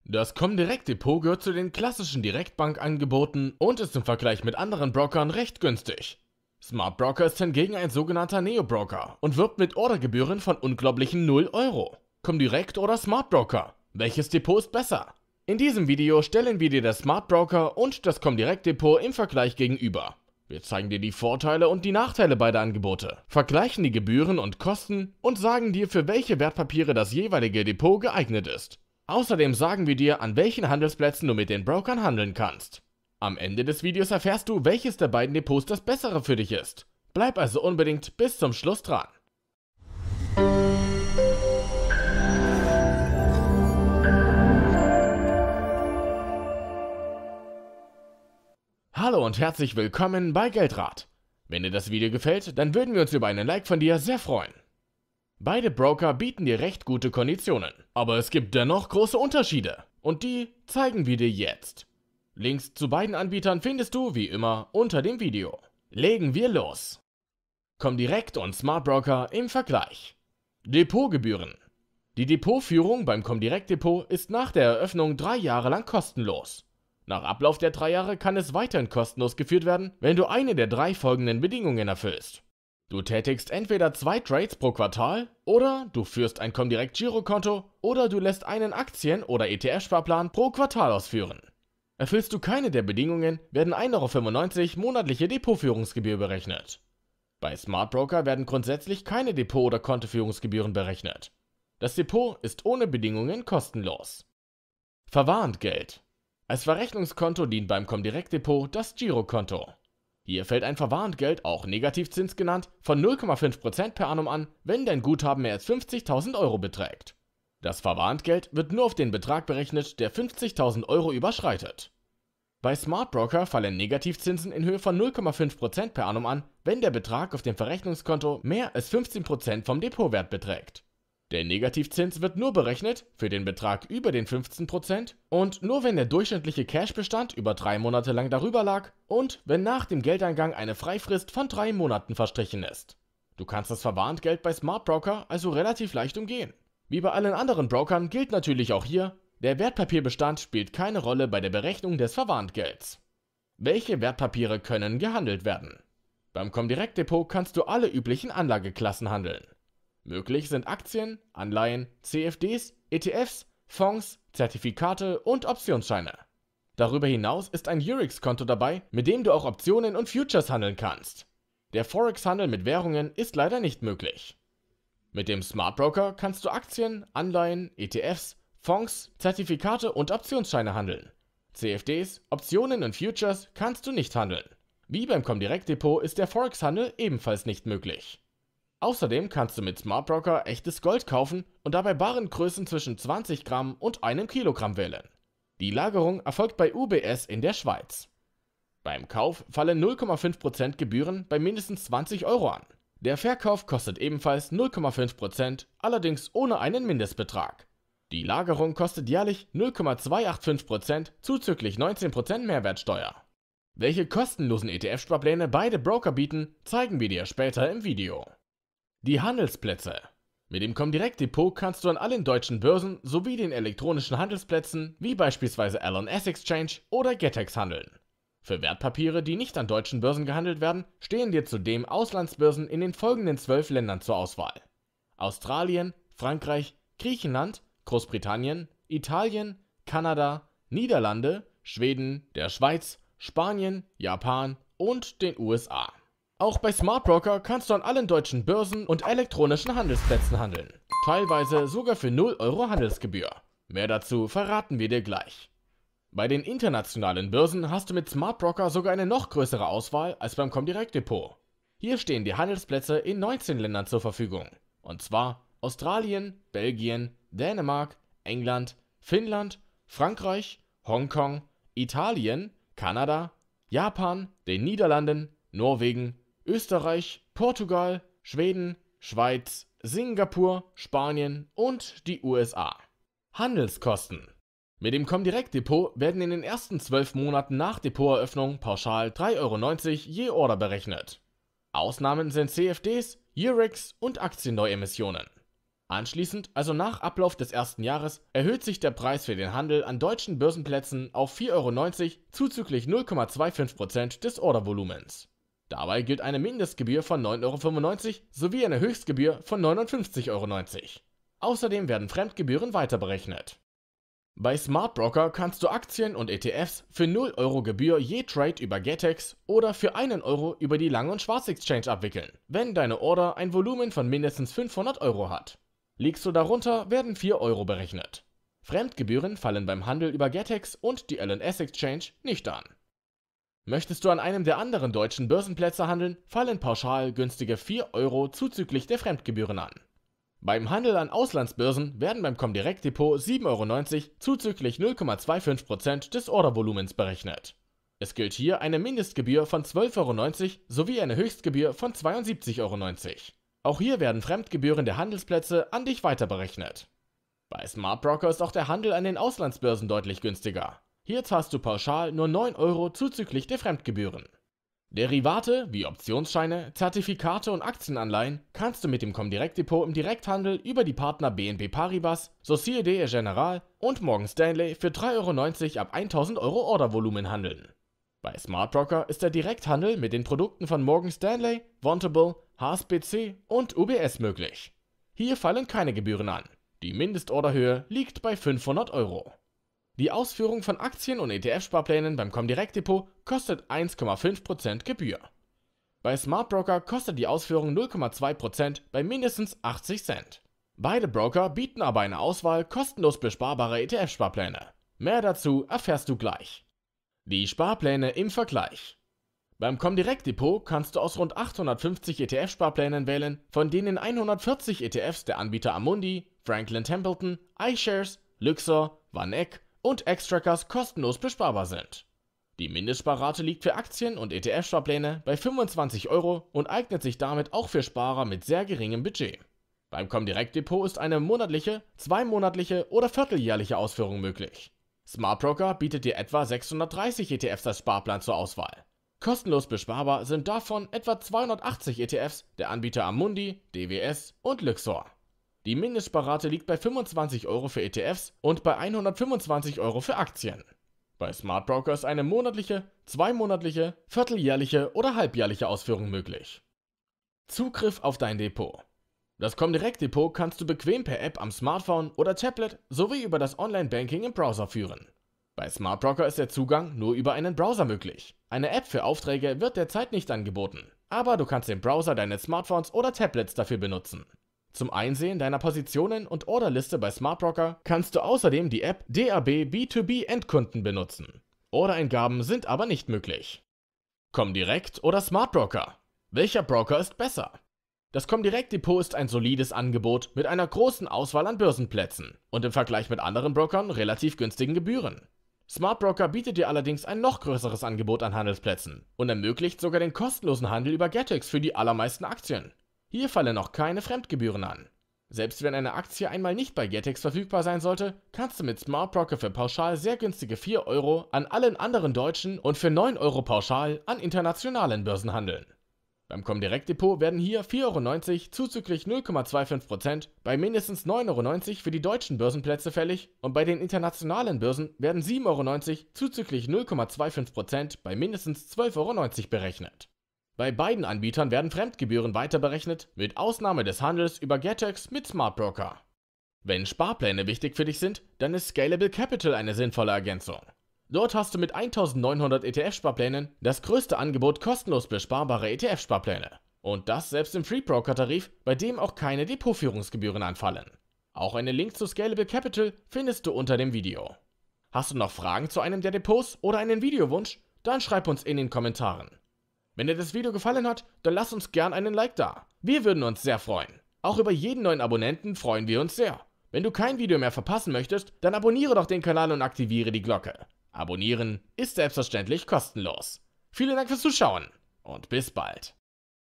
Das Comdirect Depot gehört zu den klassischen Direktbankangeboten und ist im Vergleich mit anderen Brokern recht günstig. Smart Broker ist hingegen ein sogenannter Neo-Broker und wirbt mit Ordergebühren von unglaublichen 0 Euro. Comdirect oder Smart Broker? Welches Depot ist besser? In diesem Video stellen wir dir das Smart Broker und das Comdirect Depot im Vergleich gegenüber. Wir zeigen dir die Vorteile und die Nachteile beider Angebote, vergleichen die Gebühren und Kosten und sagen dir, für welche Wertpapiere das jeweilige Depot geeignet ist. Außerdem sagen wir dir, an welchen Handelsplätzen du mit den Brokern handeln kannst. Am Ende des Videos erfährst du, welches der beiden Depots das bessere für dich ist. Bleib also unbedingt bis zum Schluss dran. Hallo und herzlich willkommen bei Geldrat. Wenn dir das Video gefällt, dann würden wir uns über einen Like von dir sehr freuen. Beide Broker bieten dir recht gute Konditionen, aber es gibt dennoch große Unterschiede und die zeigen wir dir jetzt. Links zu beiden Anbietern findest du wie immer unter dem Video. Legen wir los. Comdirect und Smart Broker im Vergleich. Depotgebühren. Die Depotführung beim Comdirect Depot ist nach der Eröffnung 3 Jahre lang kostenlos. Nach Ablauf der 3 Jahre kann es weiterhin kostenlos geführt werden, wenn du eine der 3 folgenden Bedingungen erfüllst. Du tätigst entweder 2 Trades pro Quartal oder du führst ein Comdirect Girokonto oder du lässt einen Aktien- oder ETF-Sparplan pro Quartal ausführen. Erfüllst du keine der Bedingungen, werden 1,95 € monatliche Depotführungsgebühr berechnet. Bei Smart Broker werden grundsätzlich keine Depot- oder Kontoführungsgebühren berechnet. Das Depot ist ohne Bedingungen kostenlos. Verwahrentgelt. Als Verrechnungskonto dient beim Comdirect Depot das Girokonto. Hier fällt ein Verwahrentgelt, auch Negativzins genannt, von 0,5% per annum an, wenn dein Guthaben mehr als 50.000 € beträgt. Das Verwahrentgelt wird nur auf den Betrag berechnet, der 50.000 € überschreitet. Bei Smart Broker fallen Negativzinsen in Höhe von 0,5% per annum an, wenn der Betrag auf dem Verrechnungskonto mehr als 15% vom Depotwert beträgt. Der Negativzins wird nur berechnet für den Betrag über den 15% und nur wenn der durchschnittliche Cashbestand über 3 Monate lang darüber lag und wenn nach dem Geldeingang eine Freifrist von 3 Monaten verstrichen ist. Du kannst das Verwahrentgelt bei Smart Broker also relativ leicht umgehen. Wie bei allen anderen Brokern gilt natürlich auch hier, der Wertpapierbestand spielt keine Rolle bei der Berechnung des Verwahrentgelts. Welche Wertpapiere können gehandelt werden? Beim Comdirect Depot kannst du alle üblichen Anlageklassen handeln. Möglich sind Aktien, Anleihen, CFDs, ETFs, Fonds, Zertifikate und Optionsscheine. Darüber hinaus ist ein Eurex-Konto dabei, mit dem du auch Optionen und Futures handeln kannst. Der Forex-Handel mit Währungen ist leider nicht möglich. Mit dem Smart Broker kannst du Aktien, Anleihen, ETFs, Fonds, Zertifikate und Optionsscheine handeln. CFDs, Optionen und Futures kannst du nicht handeln. Wie beim Comdirect Depot ist der Forex-Handel ebenfalls nicht möglich. Außerdem kannst du mit Smart Broker echtes Gold kaufen und dabei Warengrößen zwischen 20 Gramm und 1 Kilogramm wählen. Die Lagerung erfolgt bei UBS in der Schweiz. Beim Kauf fallen 0,5% Gebühren bei mindestens 20 € an. Der Verkauf kostet ebenfalls 0,5%, allerdings ohne einen Mindestbetrag. Die Lagerung kostet jährlich 0,285% zuzüglich 19% Mehrwertsteuer. Welche kostenlosen ETF-Sparpläne beide Broker bieten, zeigen wir dir später im Video. Die Handelsplätze. Mit dem Comdirect Depot kannst du an allen deutschen Börsen sowie den elektronischen Handelsplätzen wie beispielsweise LNS Exchange oder Getex handeln. Für Wertpapiere, die nicht an deutschen Börsen gehandelt werden, stehen dir zudem Auslandsbörsen in den folgenden 12 Ländern zur Auswahl: Australien, Frankreich, Griechenland, Großbritannien, Italien, Kanada, Niederlande, Schweden, der Schweiz, Spanien, Japan und den USA. Auch bei Smart Broker kannst du an allen deutschen Börsen und elektronischen Handelsplätzen handeln. Teilweise sogar für 0 € Handelsgebühr. Mehr dazu verraten wir dir gleich. Bei den internationalen Börsen hast du mit Smart Broker sogar eine noch größere Auswahl als beim Comdirect Depot. Hier stehen die Handelsplätze in 19 Ländern zur Verfügung. Und zwar Australien, Belgien, Dänemark, England, Finnland, Frankreich, Hongkong, Italien, Kanada, Japan, den Niederlanden, Norwegen, Österreich, Portugal, Schweden, Schweiz, Singapur, Spanien und die USA. Handelskosten. Mit dem Comdirect Depot werden in den ersten 12 Monaten nach Depoteröffnung pauschal 3,90 € je Order berechnet. Ausnahmen sind CFDs, Eurex und Aktienneuemissionen. Anschließend, also nach Ablauf des ersten Jahres, erhöht sich der Preis für den Handel an deutschen Börsenplätzen auf 4,90 € zuzüglich 0,25% des Ordervolumens. Dabei gilt eine Mindestgebühr von 9,95 € sowie eine Höchstgebühr von 59,90 €. Außerdem werden Fremdgebühren weiter berechnet. Bei Smart Broker kannst du Aktien und ETFs für 0 € Gebühr je Trade über Getex oder für 1 € über die Lang- und Schwarz-Exchange abwickeln, wenn deine Order ein Volumen von mindestens 500 € hat. Liegst du darunter, werden 4 € berechnet. Fremdgebühren fallen beim Handel über Getex und die L&S Exchange nicht an. Möchtest du an einem der anderen deutschen Börsenplätze handeln, fallen pauschal günstige 4 € zuzüglich der Fremdgebühren an. Beim Handel an Auslandsbörsen werden beim Comdirect Depot 7,90 € zuzüglich 0,25% des Ordervolumens berechnet. Es gilt hier eine Mindestgebühr von 12,90 € sowie eine Höchstgebühr von 72,90 €. Auch hier werden Fremdgebühren der Handelsplätze an dich weiter berechnet. Bei Smart Broker ist auch der Handel an den Auslandsbörsen deutlich günstiger. Hier zahlst du pauschal nur 9 € zuzüglich der Fremdgebühren. Derivate wie Optionsscheine, Zertifikate und Aktienanleihen kannst du mit dem Comdirect Depot im Direkthandel über die Partner BNP Paribas, Société Générale und Morgan Stanley für 3,90 € ab 1.000 € Ordervolumen handeln. Bei Smart Broker ist der Direkthandel mit den Produkten von Morgan Stanley, Vontobel, HSBC und UBS möglich. Hier fallen keine Gebühren an. Die Mindestorderhöhe liegt bei 500 €. Die Ausführung von Aktien- und ETF-Sparplänen beim Comdirect Depot kostet 1,5% Gebühr. Bei Smart Broker kostet die Ausführung 0,2% bei mindestens 80 Cent. Beide Broker bieten aber eine Auswahl kostenlos besparbarer ETF-Sparpläne. Mehr dazu erfährst du gleich. Die Sparpläne im Vergleich. Beim Comdirect Depot kannst du aus rund 850 ETF-Sparplänen wählen, von denen 140 ETFs der Anbieter Amundi, Franklin Templeton, iShares, Luxor, VanEck und Xtrackers kostenlos besparbar sind. Die Mindestsparrate liegt für Aktien- und ETF-Sparpläne bei 25 € und eignet sich damit auch für Sparer mit sehr geringem Budget. Beim Comdirect Depot ist eine monatliche, zweimonatliche oder vierteljährliche Ausführung möglich. Smart Broker bietet dir etwa 630 ETFs als Sparplan zur Auswahl. Kostenlos besparbar sind davon etwa 280 ETFs der Anbieter Amundi, DWS und Luxor. Die Mindestsparrate liegt bei 25 € für ETFs und bei 125 € für Aktien. Bei Smart Broker ist eine monatliche, zweimonatliche, vierteljährliche oder halbjährliche Ausführung möglich. Zugriff auf dein Depot. Das Comdirect Depot kannst du bequem per App am Smartphone oder Tablet sowie über das Online-Banking im Browser führen. Bei Smart Broker ist der Zugang nur über einen Browser möglich. Eine App für Aufträge wird derzeit nicht angeboten, aber du kannst den Browser deines Smartphones oder Tablets dafür benutzen. Zum Einsehen deiner Positionen und Orderliste bei Smart Broker kannst du außerdem die App DAB B2B Endkunden benutzen. Ordereingaben sind aber nicht möglich. Comdirect oder Smart Broker? Welcher Broker ist besser? Das Comdirect Depot ist ein solides Angebot mit einer großen Auswahl an Börsenplätzen und im Vergleich mit anderen Brokern relativ günstigen Gebühren. Smart Broker bietet dir allerdings ein noch größeres Angebot an Handelsplätzen und ermöglicht sogar den kostenlosen Handel über Getex für die allermeisten Aktien. Hier fallen noch keine Fremdgebühren an. Selbst wenn eine Aktie einmal nicht bei Getex verfügbar sein sollte, kannst du mit Smart Broker für pauschal sehr günstige 4 € an allen anderen deutschen und für 9 € pauschal an internationalen Börsen handeln. Beim Comdirect Depot werden hier 4,90 € zuzüglich 0,25% bei mindestens 9,90 € für die deutschen Börsenplätze fällig und bei den internationalen Börsen werden 7,90 € zuzüglich 0,25% bei mindestens 12,90 € berechnet. Bei beiden Anbietern werden Fremdgebühren weiter berechnet, mit Ausnahme des Handels über Getex mit Smart Broker. Wenn Sparpläne wichtig für dich sind, dann ist Scalable Capital eine sinnvolle Ergänzung. Dort hast du mit 1900 ETF-Sparplänen das größte Angebot kostenlos besparbarer ETF-Sparpläne. Und das selbst im Free Broker-Tarif, bei dem auch keine Depotführungsgebühren anfallen. Auch einen Link zu Scalable Capital findest du unter dem Video. Hast du noch Fragen zu einem der Depots oder einen Videowunsch? Dann schreib uns in den Kommentaren. Wenn dir das Video gefallen hat, dann lass uns gern einen Like da. Wir würden uns sehr freuen. Auch über jeden neuen Abonnenten freuen wir uns sehr. Wenn du kein Video mehr verpassen möchtest, dann abonniere doch den Kanal und aktiviere die Glocke. Abonnieren ist selbstverständlich kostenlos. Vielen Dank fürs Zuschauen und bis bald.